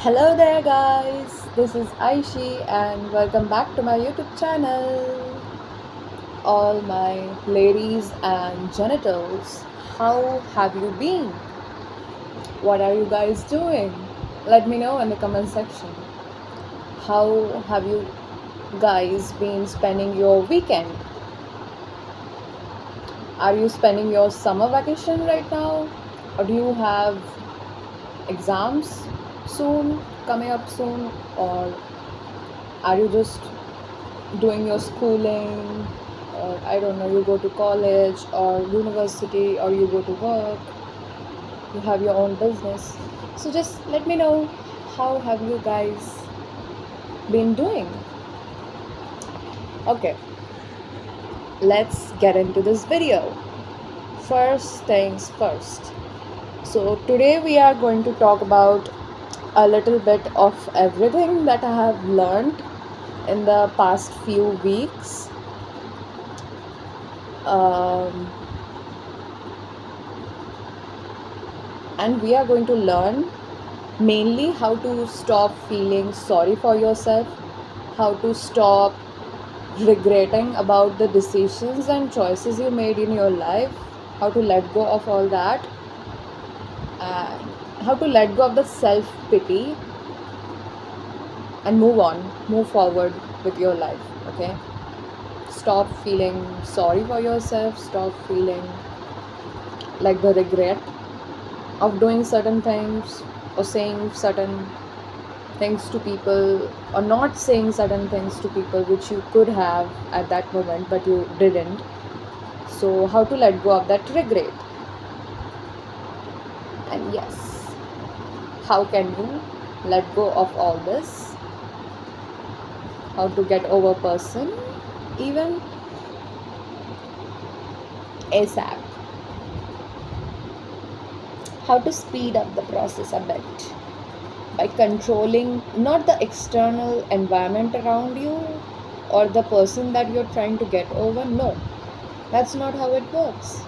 Hello there, guys. This is Aishi, and welcome back to my YouTube channel. All my ladies and genitals, how have you been? What are you guys doing? Let me know in the comment section. How have you guys been spending your weekend? Are you spending your summer vacation right now? Or do you have exams soon, coming up soon? Or are you just doing your schooling, or I don't know, you go to college or university, or you go to work, you have your own business? So just let me know, how have you guys been doing? Okay, let's get into this video. First things first. So today we are going to talk about a little bit of everything that I have learned in the past few weeks. And we are going to learn mainly how to stop feeling sorry for yourself, how to stop regretting about the decisions and choices you made in your life, how to let go of all that, and how to let go of the self pity and move forward with your life. Okay, stop feeling sorry for yourself, stop feeling like the regret of doing certain things or saying certain things to people, or not saying certain things to people which you could have at that moment but you didn't. So how to let go of that regret. And yes, how can you let go of all this? How to get over person even ASAP. How to speed up the process a bit by controlling not the external environment around you or the person that you're trying to get over. No, that's not how it works.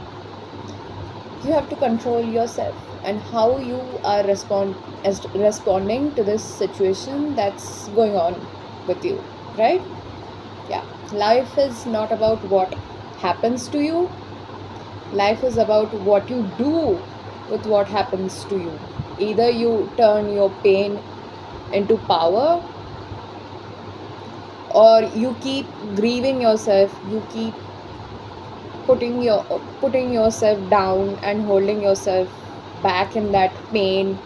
You have to control yourself and how you are responding to this situation that's going on with you, right? Yeah, life is not about what happens to you. Life is about what you do with what happens to you. Either you turn your pain into power, or you keep grieving yourself, you keep putting yourself down and holding yourself back in that pain,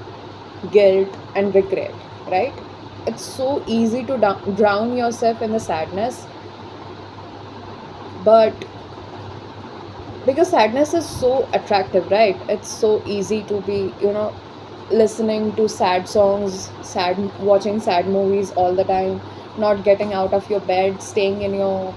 guilt and regret, right? It's so easy to drown yourself in the sadness, but because sadness is so attractive, right? It's so easy to be, listening to sad songs, watching sad movies all the time, not getting out of your bed, staying in your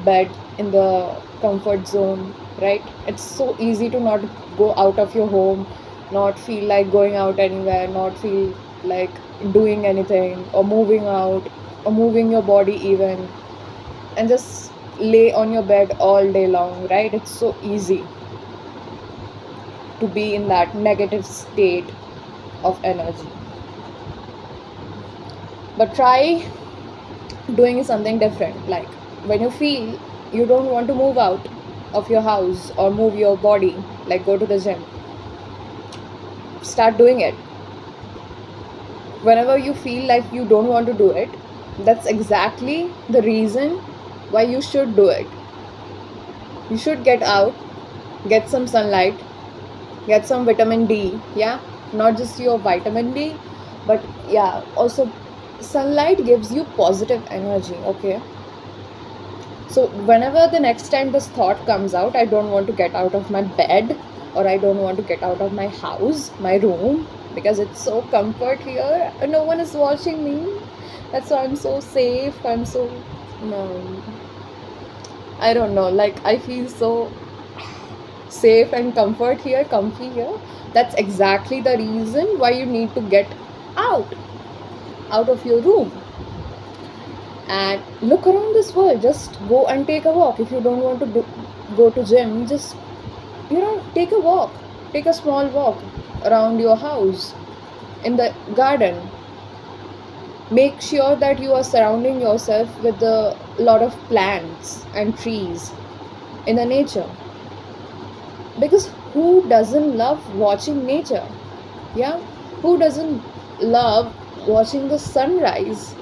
bed in the comfort zone, right? It's so easy to not go out of your home, not feel like going out anywhere, not feel like doing anything or moving out or moving your body even, and just lay on your bed all day long, right? It's so easy to be in that negative state of energy. But try doing something different. Like when you feel you don't want to move out of your house or move your body, like go to the gym, start doing it. Whenever you feel like you don't want to do it, that's exactly the reason why you should do it. You should get out, get some sunlight, get some vitamin D. Yeah, not just your vitamin D, but yeah, also sunlight gives you positive energy. Okay, so whenever the next time this thought comes out, I don't want to get out of my bed, or I don't want to get out of my house, my room, because it's so comfort here, no one is watching me, that's why I'm so safe, I'm so, no, I don't know, like I feel so safe and comfy here. That's exactly the reason why you need to get out of your room and look around this world. Just go and take a walk. If you don't want to go to gym, just take a walk, take a small walk around your house. in the garden, make sure that you are surrounding yourself with a lot of plants and trees in the nature, because who doesn't love watching nature? Yeah, who doesn't love watching the sunrise,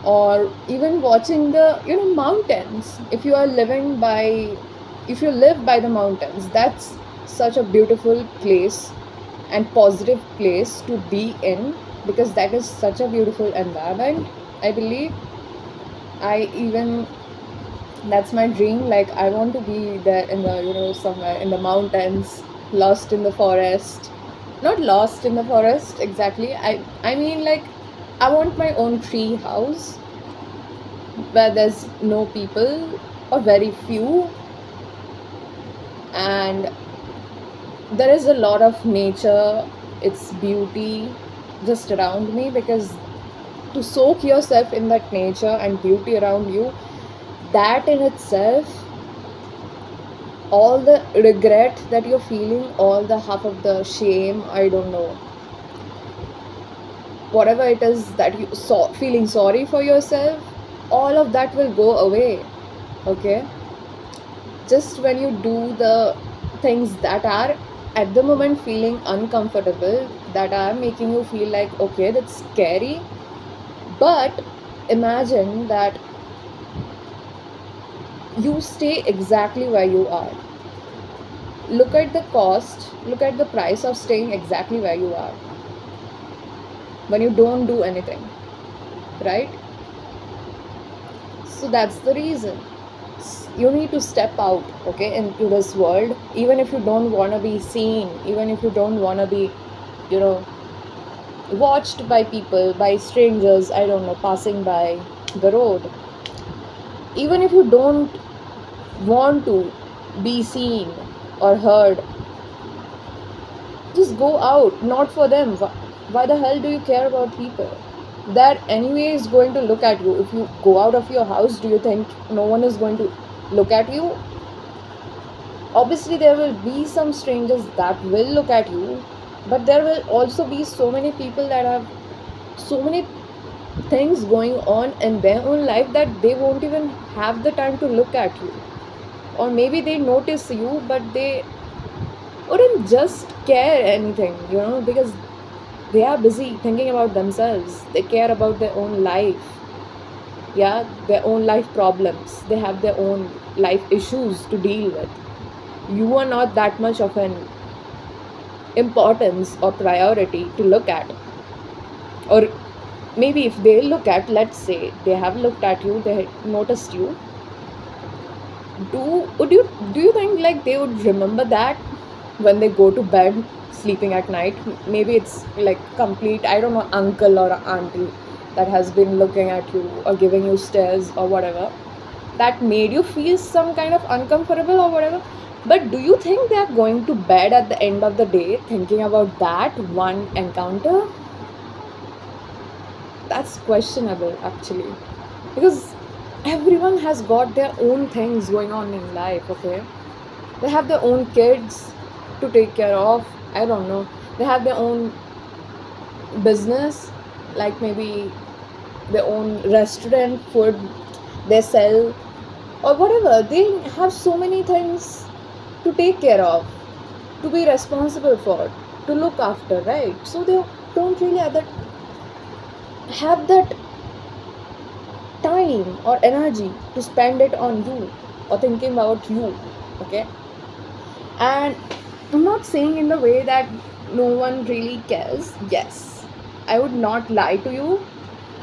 or even watching the mountains? If you live by the mountains, that's such a beautiful place and positive place to be in, because that is such a beautiful environment, I believe. I even That's my dream. Like, I want to be there in the somewhere in the mountains, lost in the forest. Not lost in the forest exactly, I mean, like, I want my own tree house where there's no people or very few, and there is a lot of nature, its beauty just around me, because to soak yourself in that nature and beauty around you, that in itself, all the regret that you're feeling, all the half of the shame, I don't know, whatever it is that you saw feeling sorry for yourself, all of that will go away. Okay, just when you do the things that are at the moment feeling uncomfortable, that are making you feel like, okay, that's scary, but imagine that you stay exactly where you are. Look at the price of staying exactly where you are when you don't do anything, right? So that's the reason. You need to step out, okay, into this world, even if you don't want to be seen, even if you don't want to be, you know, watched by people, by strangers, I don't know, passing by the road. Even if you don't want to be seen or heard, just go out, not for them. Why the hell do you care about people? That anyway is going to look at you. If you go out of your house, do you think no one is going to look at you? Obviously there will be some strangers that will look at you, but there will also be so many people that have so many things going on in their own life that they won't even have the time to look at you. Or maybe they notice you, but they wouldn't just care anything, because they are busy thinking about themselves. They care about their own life. Yeah, their own life problems. They have their own life issues to deal with. You are not that much of an importance or priority to look at. Or maybe if they look at, let's say they have looked at you, they noticed you, do would you do you think like they would remember that when they go to bed sleeping at night? Maybe it's like complete, I don't know, uncle or auntie that has been looking at you or giving you stares or whatever, that made you feel some kind of uncomfortable or whatever. But do you think they are going to bed at the end of the day thinking about that one encounter? That's questionable actually, because everyone has got their own things going on in life. Okay, they have their own kids to take care of, I don't know, they have their own business, like maybe their own restaurant food they sell, or whatever. They have so many things to take care of, to be responsible for, to look after, right? So they don't really have that time or energy to spend it on you or thinking about you. Okay, and I'm not saying in the way that no one really cares. Yes, I would not lie to you,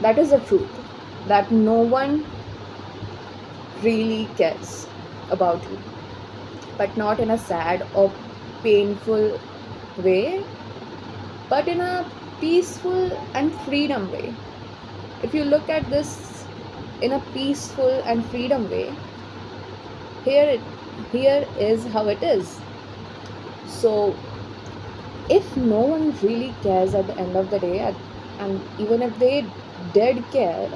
that is the truth, that no one really cares about you, but not in a sad or painful way, but in a peaceful and freedom way. If you look at this in a peaceful and freedom way, here it here is how it is. So if no one really cares at the end of the day, and even if they did care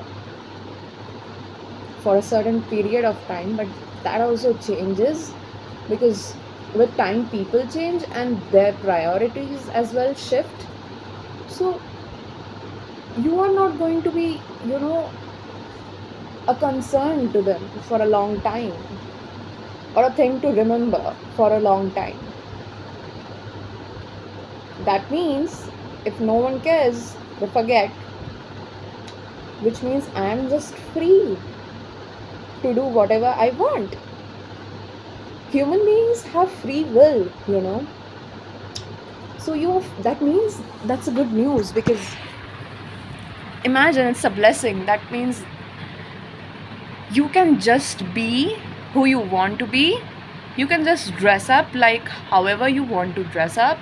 for a certain period of time, but that also changes, because with time people change and their priorities as well shift. So you are not going to be, a concern to them for a long time, or a thing to remember for a long time. That means if no one cares, they forget, which means I am just free to do whatever I want. Human beings have free will. So that means that's a good news, because imagine, it's a blessing. That means you can just be who you want to be. You can just dress up like however you want to dress up.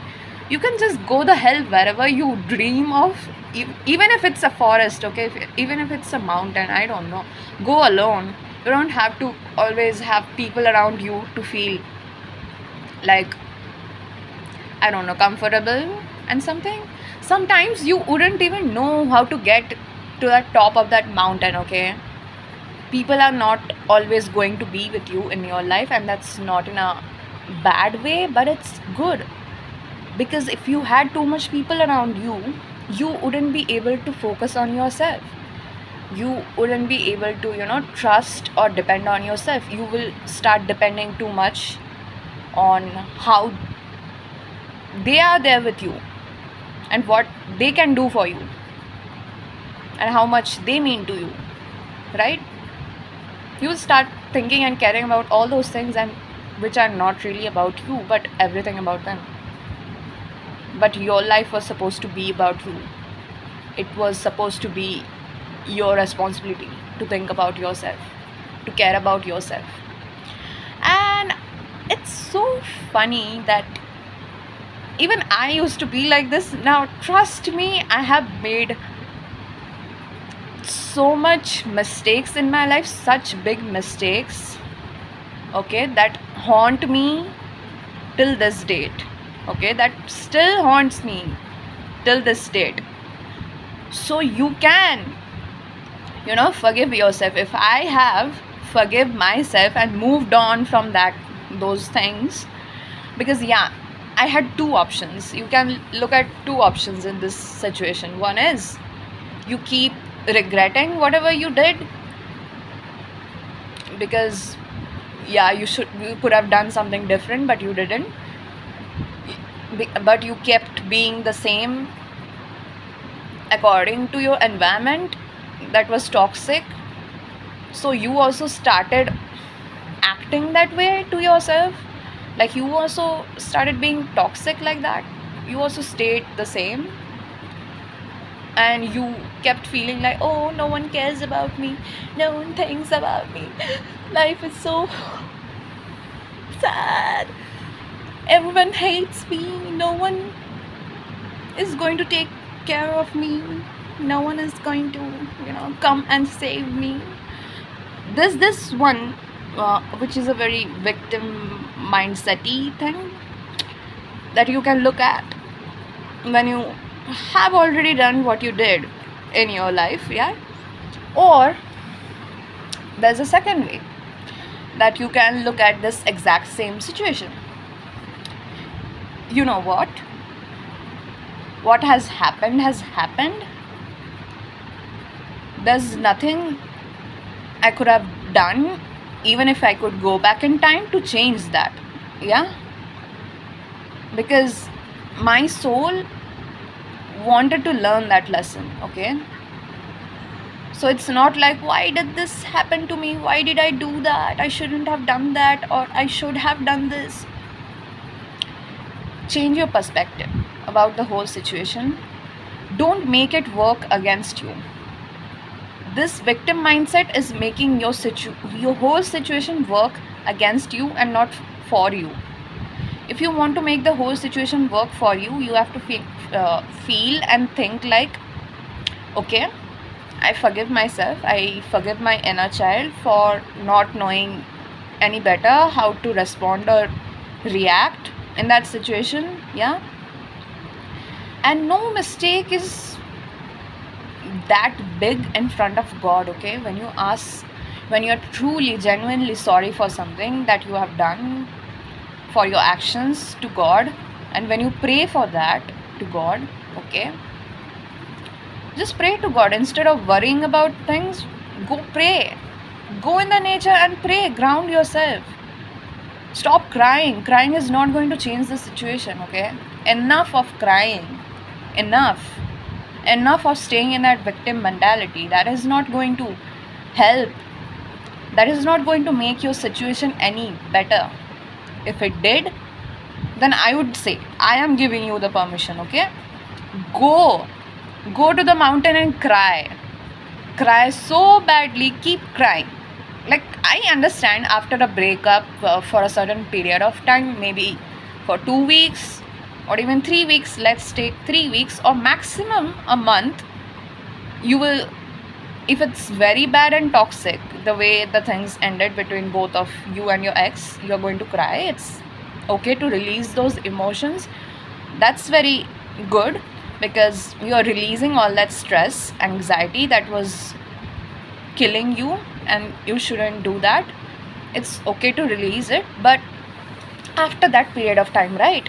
You can just go the hell wherever you dream of, even if it's a forest, okay? Even if it's a mountain, I don't know. Go alone. You don't have to always have people around you to feel like, I don't know, comfortable and something. Sometimes you wouldn't even know how to get to the top of that mountain, okay? People are not always going to be with you in your life, and that's not in a bad way, but it's good. Because if you had too much people around you, you wouldn't be able to focus on yourself. You wouldn't be able to, trust or depend on yourself. You will start depending too much on how they are there with you and what they can do for you and how much they mean to you, right? You will start thinking and caring about all those things, and which are not really about you, but everything about them. But your life was supposed to be about you. It was supposed to be your responsibility to think about yourself, to care about yourself. And it's so funny that even I used to be like this. Now, trust me, I have made so much mistakes in my life, such big mistakes, okay, that haunt me till this date, okay, that still haunts me till this date. So you can, forgive yourself. If I have forgive myself and moved on from those things, because I had two options. You can look at two options in this situation. One is you keep regretting whatever you did, because you could have done something different, but you didn't. But you kept being the same according to your environment that was toxic. So you also started acting that way to yourself. Like, you also started being toxic like that. You also stayed the same. And you kept feeling like, oh, no one cares about me. No one thinks about me. Life is so sad. Everyone hates me. No one is going to take care of me. No one is going to, come and save me. This one, which is a very victim mindset-y thing that you can look at when you have already done what you did in your life, yeah? Or there's a second way that you can look at this exact same situation. You know what? What has happened has happened. There's nothing I could have done, even if I could go back in time, to change that, yeah? Because my soul wanted to learn that lesson, okay? So it's not like, why did this happen to me? Why did I do that? I shouldn't have done that, or I should have done this. Change your perspective about the whole situation. Don't make it work against you. This victim mindset is making your whole situation work against you and not for you. If you want to make the whole situation work for you, you have to feel and think like, okay, I forgive myself. I forgive my inner child for not knowing any better how to respond or react in that situation, yeah? And no mistake is that big in front of God, okay? When you're truly, genuinely sorry for something that you have done, for your actions to God, and when you pray for that to God, okay, Just pray to God. Instead of worrying about things, go pray. Go in the nature and pray. Ground yourself. Stop crying. Crying is not going to change the situation, okay? Enough of crying. Enough. Enough of staying in that victim mentality. That is not going to help. That is not going to make your situation any better. If it did, then I would say, I am giving you the permission, okay? Go. Go to the mountain and cry. Cry so badly, keep crying. Like, I understand after a breakup for a certain period of time, maybe for 2 weeks or even 3 weeks, let's take 3 weeks or maximum a month, you will, if it's very bad and toxic, the way the things ended between both of you and your ex, you're going to cry. It's okay to release those emotions. That's very good, because you're releasing all that stress, anxiety that was killing you, and you shouldn't do that. It's okay to release it, but after that period of time, right?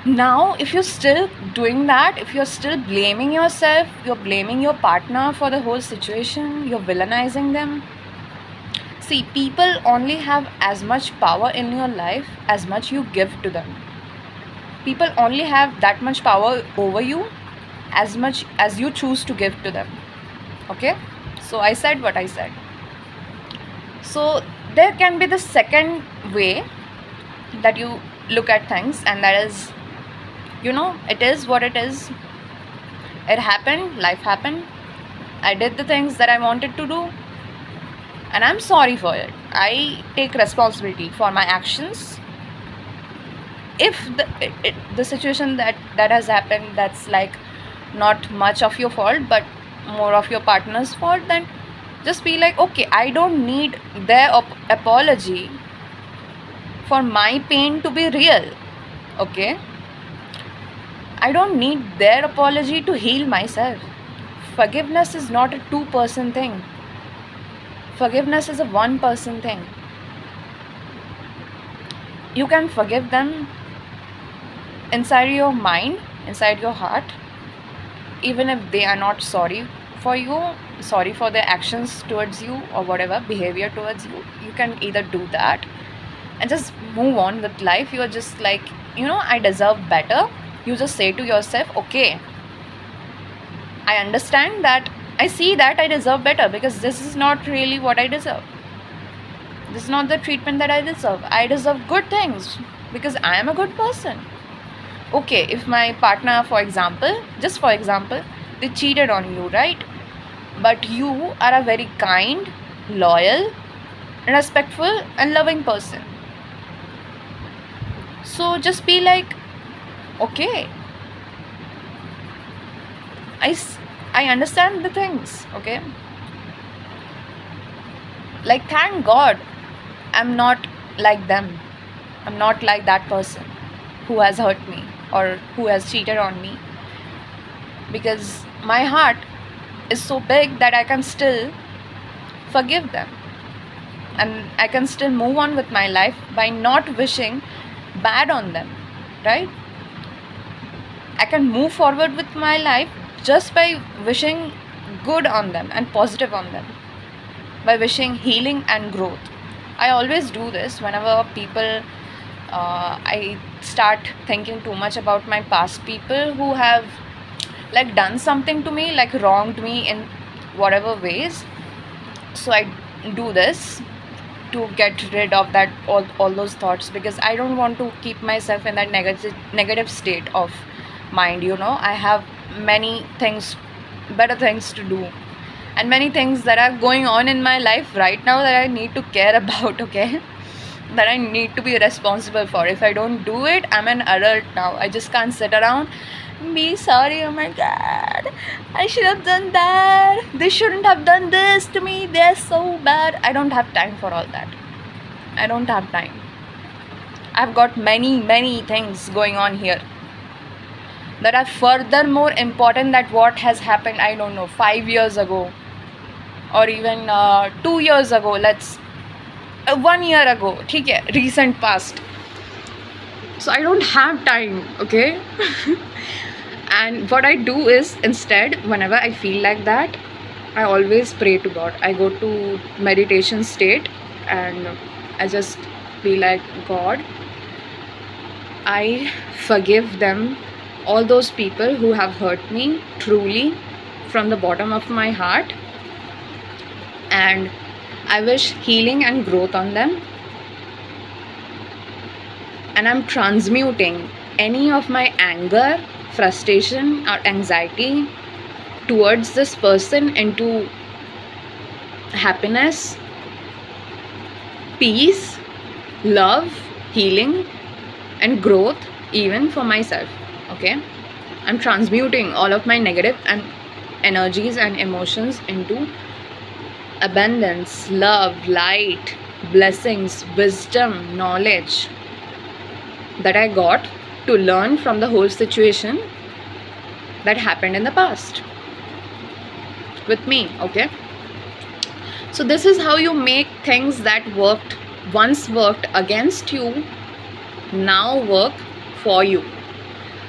Now, if you're still doing that, if you're still blaming yourself, you're blaming your partner for the whole situation, you're villainizing them. See, people only have as much power in your life as much you give to them. People only have that much power over you as much as you choose to give to them. Okay? So I said what I said. So there can be the second way that you look at things, and that is, it is what it is. It happened, life happened. I did the things that I wanted to do, and I'm sorry for it. I take responsibility for my actions. If the situation that has happened, that's like not much of your fault but more of your partner's fault, then just be like, okay, I don't need their apology for my pain to be real. Okay, I don't need their apology to heal myself. Forgiveness is not a 2-person thing. Forgiveness is a 1-person thing. You can forgive them inside your mind, inside your heart, even if they are not sorry for you, sorry for their actions towards you or whatever behavior towards you. You can either do that and just move on with life. You're just like, I deserve better. You just say to yourself, okay, I understand that, I see that I deserve better, because this is not really what I deserve. This is not the treatment that I deserve. I deserve good things because I am a good person. Okay, if my partner, for example, they cheated on you, right? But you are a very kind, loyal, respectful and loving person. So just be like, okay, I understand the things, okay? Like, thank God I'm not like them. I'm not like that person who has hurt me or who has cheated on me, because my heart is so big that I can still forgive them, and I can still move on with my life by not wishing bad on them, right? I can move forward with my life just by wishing good on them and positive on them, by wishing healing and growth. I always do this whenever people, I start thinking too much about my past people who have like done something to me, like wronged me in whatever ways. So I do this to get rid of that, all those thoughts, because I don't want to keep myself in that negative state of mind. I have many things, better things to do, and many things that are going on in my life right now that I need to care about, okay? That I need to be responsible for. If I don't do it, I'm an adult now. I just can't sit around be sorry, oh my god, I should have done that, they shouldn't have done this to me, they're so bad. I don't have time for all that. I don't have time. I've got many things going on here that are further more important than what has happened, I don't know, 5 years ago, or even 2 years ago, 1 year ago, okay, recent past. So I don't have time, okay? And what I do is, instead, whenever I feel like that, I always pray to God. I go to meditation state and I just be like, God, I forgive them, all those people who have hurt me truly from the bottom of my heart, and I wish healing and growth on them. And I'm transmuting any of my anger, frustration, or anxiety towards this person into happiness, peace, love, healing, and growth, even for myself. Okay, I'm transmuting all of my negative and energies and emotions into abundance, love, light, blessings, wisdom, knowledge that I got to learn from the whole situation that happened in the past with me. Okay, so this is how you make things that once worked against you now work for you.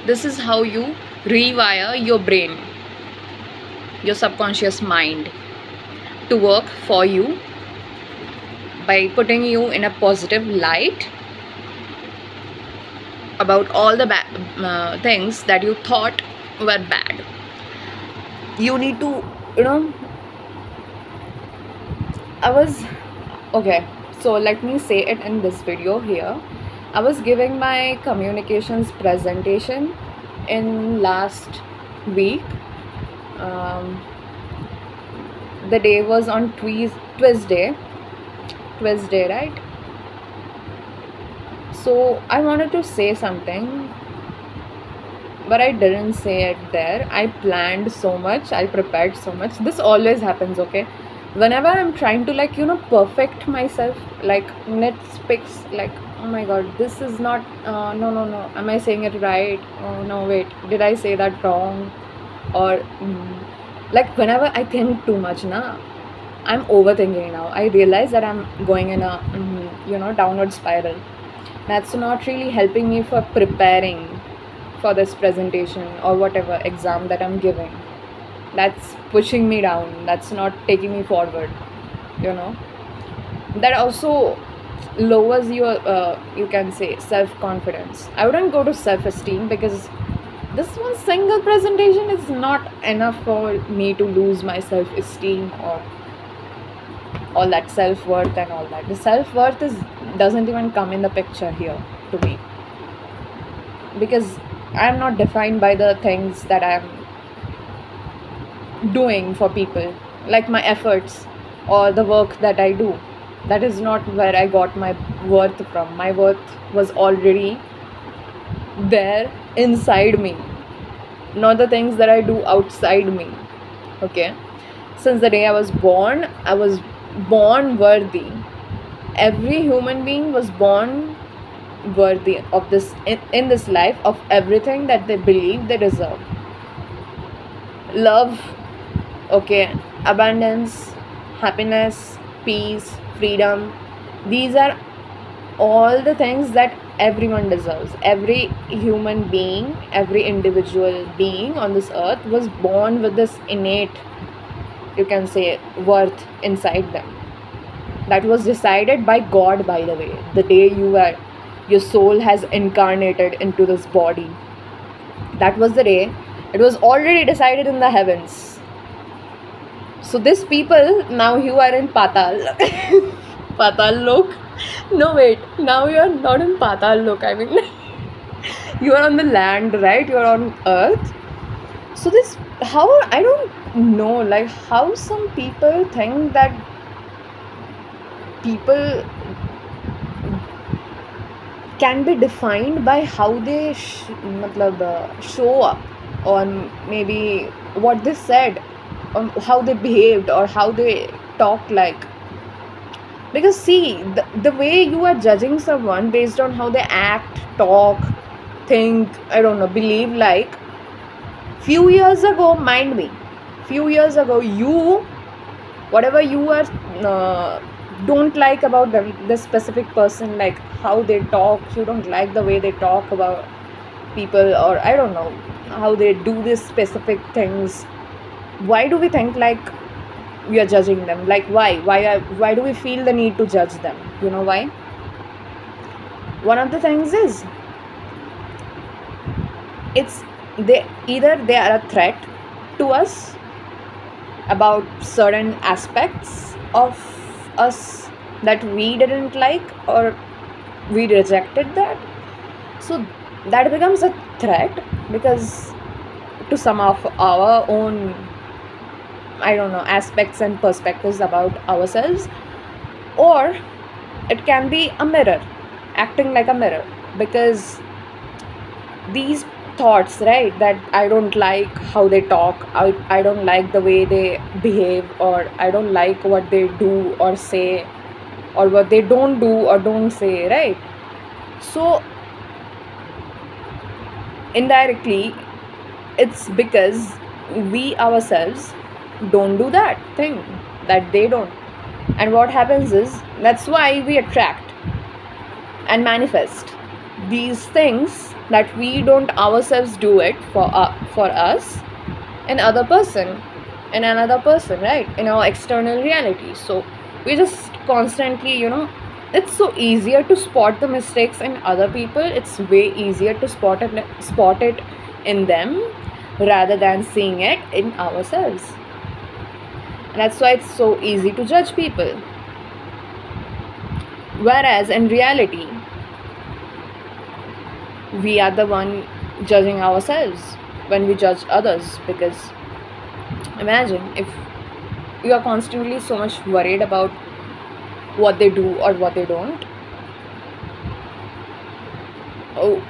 This is how you rewire your brain, your subconscious mind, to work for you by putting you in a positive light about all the things that you thought were bad. You need to, okay, so let me say it in this video here. I was giving my communications presentation in last week. The day was on Tuesday, right? So I wanted to say something, but I didn't say it there. I planned so much, I prepared so much. This always happens, okay? Whenever I'm trying to perfect myself, nitpicks, oh my god, this is not, no, am I saying it right? Oh no, wait, did I say that wrong? Or whenever I think too much, I'm overthinking now. I realize that I'm going in a downward spiral. That's not really helping me for preparing for this presentation or whatever exam that I'm giving. That's pushing me down. That's not taking me forward. That also lowers your you can say self-confidence. I wouldn't go to self-esteem, because this one single presentation is not enough for me to lose my self-esteem or all that self-worth and all that. The self-worth doesn't even come in the picture here to me, because I'm not defined by the things that I'm doing for people, like my efforts or the work that I do. That is not where I got my worth from. My worth was already there inside me, not the things that I do outside me. Okay, since the day I was born worthy. Every human being was born worthy of this in this life, of everything that they believe they deserve. Love, okay, abundance, happiness, peace, freedom. These are all the things that everyone deserves. Every human being, every individual being on this earth was born with this innate, you can say, worth inside them. That was decided by God, by the way. The day your soul has incarnated into this body, that was the day. It was already decided in the heavens. So these people, now you are in Patal. Patal Lok. No, wait. Now you are not in Patal Lok. I mean, you are on the land, right? You are on earth. So I don't know, how some people think that people can be defined by how they show up, or maybe what they said, or how they behaved, or how they talk like. Because see, the way you are judging someone based on how they act, talk, think, I don't know, believe, few years ago, mind me, whatever you are don't like about this specific person, like how they talk, you don't like the way they talk about, people, or I don't know how they do these specific things, why do we think like we are judging them? Like why do we feel the need to judge them? You know why? One of the things is, it's they are a threat to us about certain aspects of us that we didn't like, or we rejected that. So that becomes a threat, because to some of our own, I don't know, aspects and perspectives about ourselves. Or it can be a mirror, acting like a mirror, because these thoughts, right, that I don't like how they talk, I don't like the way they behave, or I don't like what they do or say, or what they don't do or don't say, right? So indirectly, it's because we ourselves don't do that thing that they don't. And what happens is, that's why we attract and manifest these things that we don't ourselves do it for us, in other person, in another person, right, in our external reality. So we just constantly, it's so easier to spot the mistakes in other people. It's way easier to spot it in them, rather than seeing it in ourselves. And that's why it's so easy to judge people, whereas in reality, we are the one judging ourselves when we judge others. Because imagine if you are constantly so much worried about what they do or what they don't. Oh,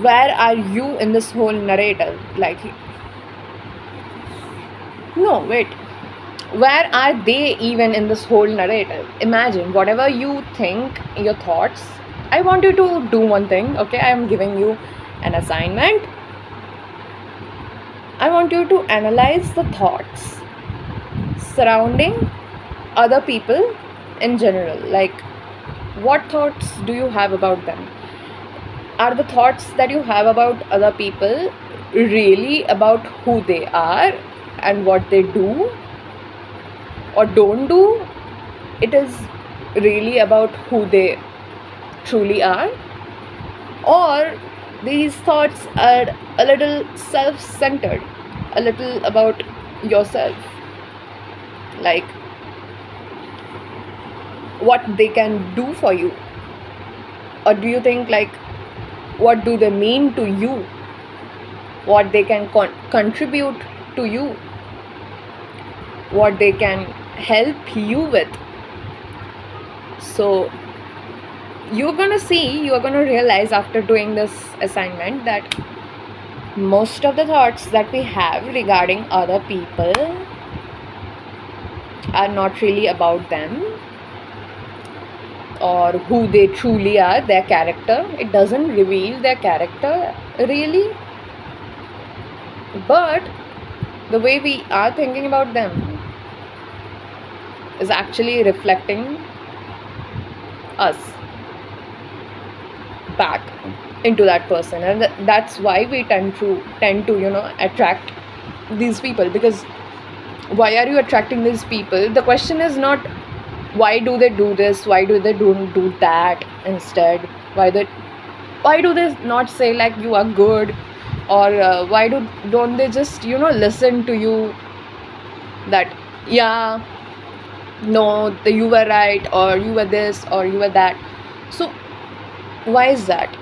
where are you in this whole narrative? Like, no, wait, where are they even in this whole narrative? Imagine whatever you think, your thoughts. I want you to do one thing, okay? I am giving you an assignment. I want you to analyze the thoughts surrounding other people in general. Like, what thoughts do you have about them? Are the thoughts that you have about other people really about who they are and what they do or don't do? It is really about who they truly are? Or these thoughts are a little self-centered, a little about yourself, like what they can do for you? Or do you think like, what do they mean to you, what they can contribute to you, what they can help you with? So you're gonna realize after doing this assignment that most of the thoughts that we have regarding other people are not really about them or who they truly are, their character. It doesn't reveal their character really, but the way we are thinking about them is actually reflecting us back into that person. And that's why we tend to attract these people. Because why are you attracting these people? The question is not why do they do this, why do they don't do that instead, why do they not say like you are good, or why don't they just listen to you that yeah, no, you were right, or you were this, or you were that. So why is that?